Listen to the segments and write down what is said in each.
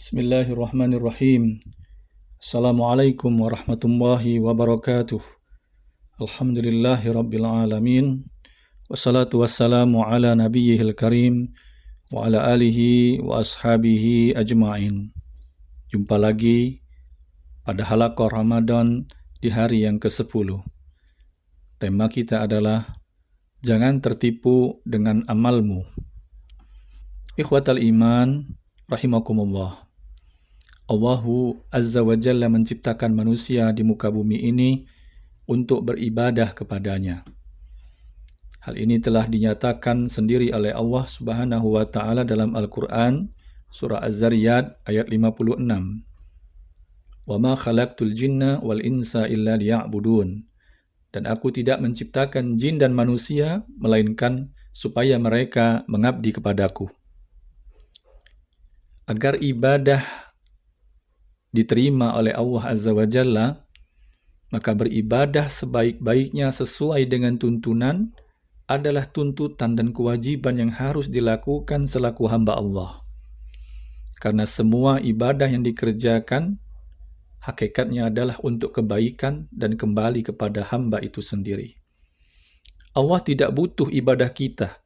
Bismillahirrahmanirrahim. Assalamualaikum warahmatullahi wabarakatuh. Alhamdulillahi rabbil alamin. Wassalatu wassalamu ala nabiyyihil karim wa ala alihi wa ashabihi ajma'in. Jumpa lagi pada halaqah Ramadan di hari yang ke-10. Tema kita adalah jangan tertipu dengan amalmu. Ikhwatal iman rahimakumullah. Allahu Azza wa Jalla menciptakan manusia di muka bumi ini untuk beribadah kepadanya. Hal ini telah dinyatakan sendiri oleh Allah Subhanahu wa Ta'ala dalam Al-Quran, Surah Az-Zariyat ayat 56. Wa ma khalaqtul jinna wal insa illa liya'budun. Dan aku tidak menciptakan jin dan manusia, melainkan supaya mereka mengabdi kepadaku. Agar ibadah diterima oleh Allah Azza wa Jalla, maka beribadah sebaik-baiknya sesuai dengan tuntunan adalah tuntutan dan kewajiban yang harus dilakukan selaku hamba Allah. Karena semua ibadah yang dikerjakan hakikatnya adalah untuk kebaikan dan kembali kepada hamba itu sendiri. Allah tidak butuh ibadah kita,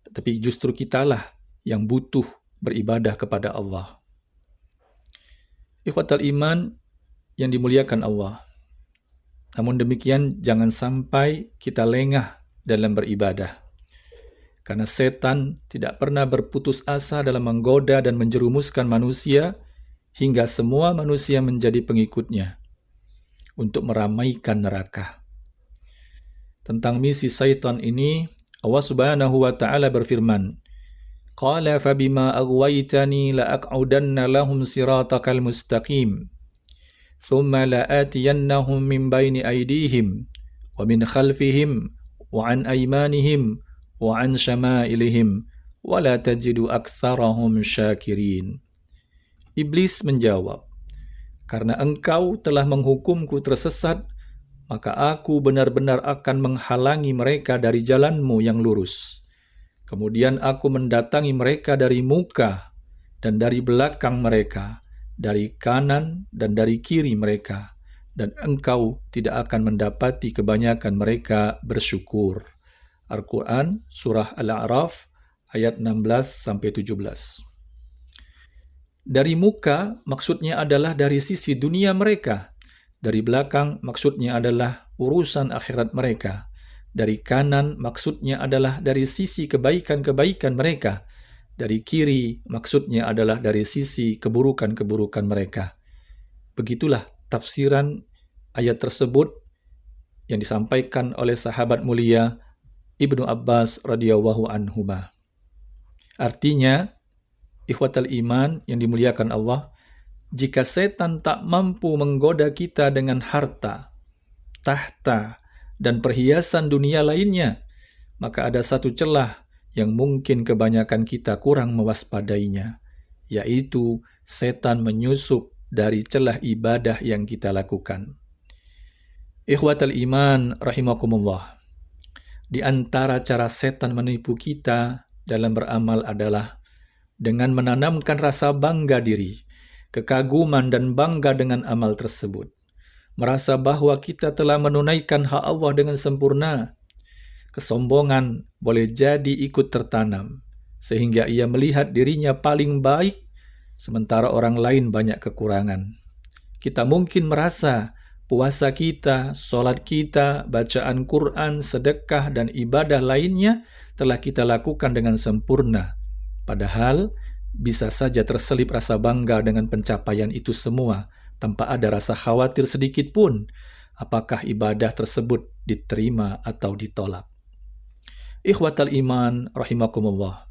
tetapi justru kitalah yang butuh beribadah kepada Allah. Ikhwatal iman yang dimuliakan Allah. Namun demikian jangan sampai kita lengah dalam beribadah. Karena setan tidak pernah berputus asa dalam menggoda dan menjerumuskan manusia hingga semua manusia menjadi pengikutnya untuk meramaikan neraka. Tentang misi syaitan ini, Allah Subhanahu wa Ta'ala berfirman, Qala fabima aghwaytani la'aq'udanna lahum siratakal mustaqim thumma la'atiyannahum min bayni aydihim wa min khalfihim wa an aymanihim wa an syama'ilihim wa la tajidu aktsarahum syakirin. Iblis menjawab, karena engkau telah menghukumku tersesat, maka aku benar-benar akan menghalangi mereka dari jalanmu yang lurus. Kemudian aku mendatangi mereka dari muka dan dari belakang mereka, dari kanan dan dari kiri mereka, dan engkau tidak akan mendapati kebanyakan mereka bersyukur. Al-Quran, Surah Al-A'raf, ayat 16-17. Dari muka maksudnya adalah dari sisi dunia mereka. Dari belakang maksudnya adalah urusan akhirat mereka. Dari kanan maksudnya adalah dari sisi kebaikan-kebaikan mereka. Dari kiri maksudnya adalah dari sisi keburukan-keburukan mereka. Begitulah tafsiran ayat tersebut yang disampaikan oleh sahabat mulia Ibnu Abbas radhiyallahu anhuma. Artinya, ikhwatal iman yang dimuliakan Allah, jika setan tak mampu menggoda kita dengan harta, tahta, dan perhiasan dunia lainnya, maka ada satu celah yang mungkin kebanyakan kita kurang mewaspadainya, yaitu setan menyusup dari celah ibadah yang kita lakukan. Ikhwatal iman rahimakumullah. Di antara cara setan menipu kita dalam beramal adalah dengan menanamkan rasa bangga diri, kekaguman dan bangga dengan amal tersebut. Merasa bahwa kita telah menunaikan hak Allah dengan sempurna. Kesombongan boleh jadi ikut tertanam, sehingga ia melihat dirinya paling baik, sementara orang lain banyak kekurangan. Kita mungkin merasa puasa kita, sholat kita, bacaan Quran, sedekah, dan ibadah lainnya telah kita lakukan dengan sempurna. Padahal bisa saja terselip rasa bangga dengan pencapaian itu semua, tanpa ada rasa khawatir sedikit pun apakah ibadah tersebut diterima atau ditolak. Ikhwatal iman rahimakumullah.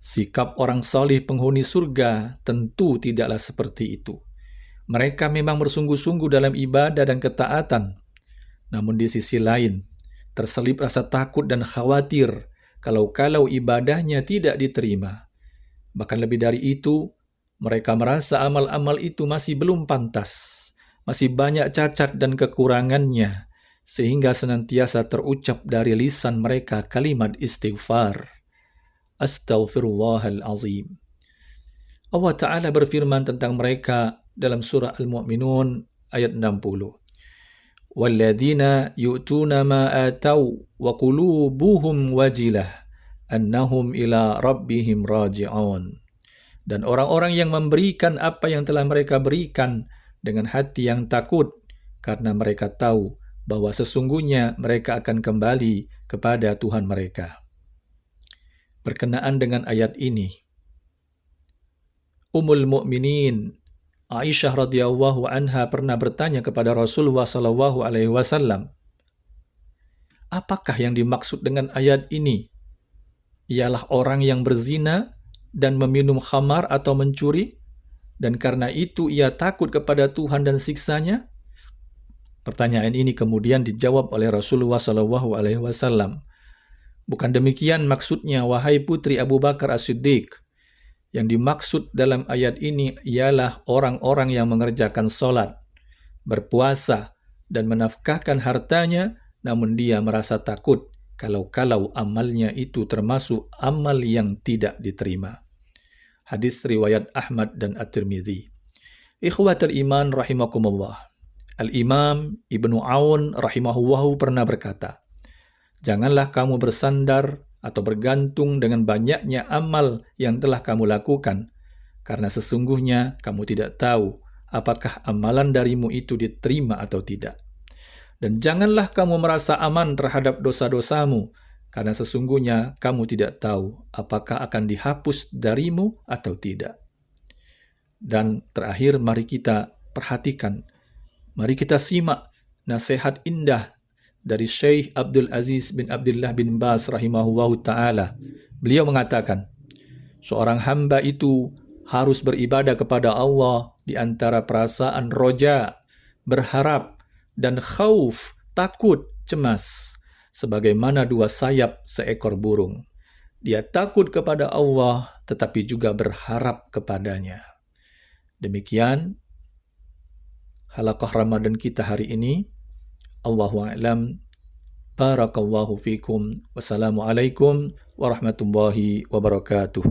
Sikap orang salih penghuni surga tentu tidaklah seperti itu. Mereka memang bersungguh-sungguh dalam ibadah dan ketaatan. Namun di sisi lain, terselip rasa takut dan khawatir kalau ibadahnya tidak diterima. Bahkan lebih dari itu, mereka merasa amal-amal itu masih belum pantas, masih banyak cacat dan kekurangannya, sehingga senantiasa terucap dari lisan mereka kalimat istighfar. Astaghfirullahalazim. Allah Ta'ala berfirman tentang mereka dalam surah Al-Mu'minun ayat 60. وَالَّذِينَ يُؤْتُونَ مَا آتَوْا وَقُلُوبُهُمْ وَجِلَةٌ أَنَّهُمْ إِلَى رَبِّهِمْ رَاجِعُونَ. Dan orang-orang yang memberikan apa yang telah mereka berikan dengan hati yang takut, karena mereka tahu bahwa sesungguhnya mereka akan kembali kepada Tuhan mereka. Berkenaan dengan ayat ini, Ummul Mukminin Aisyah radhiyallahu anha pernah bertanya kepada Rasulullah sallallahu alaihi wasallam, apakah yang dimaksud dengan ayat ini? Ialah orang yang berzina dan meminum khamar atau mencuri, dan karena itu ia takut kepada Tuhan dan siksanya? Pertanyaan ini kemudian dijawab oleh Rasulullah sallallahu alaihi wasallam. Bukan demikian maksudnya, wahai putri Abu Bakar As-Siddiq. Yang dimaksud dalam ayat ini ialah orang-orang yang mengerjakan sholat, berpuasa, dan menafkahkan hartanya, namun dia merasa takut kalau amalnya itu termasuk amal yang tidak diterima. Hadis riwayat Ahmad dan At-Tirmidzi. Ikhwatul iman rahimakumullah. Al-Imam Ibnu Aun rahimahullahu pernah berkata, janganlah kamu bersandar atau bergantung dengan banyaknya amal yang telah kamu lakukan, karena sesungguhnya kamu tidak tahu apakah amalan darimu itu diterima atau tidak. Dan janganlah kamu merasa aman terhadap dosa-dosamu, karena sesungguhnya kamu tidak tahu apakah akan dihapus darimu atau tidak. Dan terakhir, mari kita perhatikan, mari kita simak nasihat indah dari Syekh Abdul Aziz bin Abdullah bin Baz rahimahullahu ta'ala. Beliau mengatakan, seorang hamba itu harus beribadah kepada Allah di antara perasaan roja, berharap, dan khauf, takut, cemas, sebagaimana dua sayap seekor burung. Dia takut kepada Allah, tetapi juga berharap kepadanya. Demikian halaqah Ramadan kita hari ini. Allahu a'lam. Barakallahu fikum. Wassalamualaikum warahmatullahi wabarakatuh.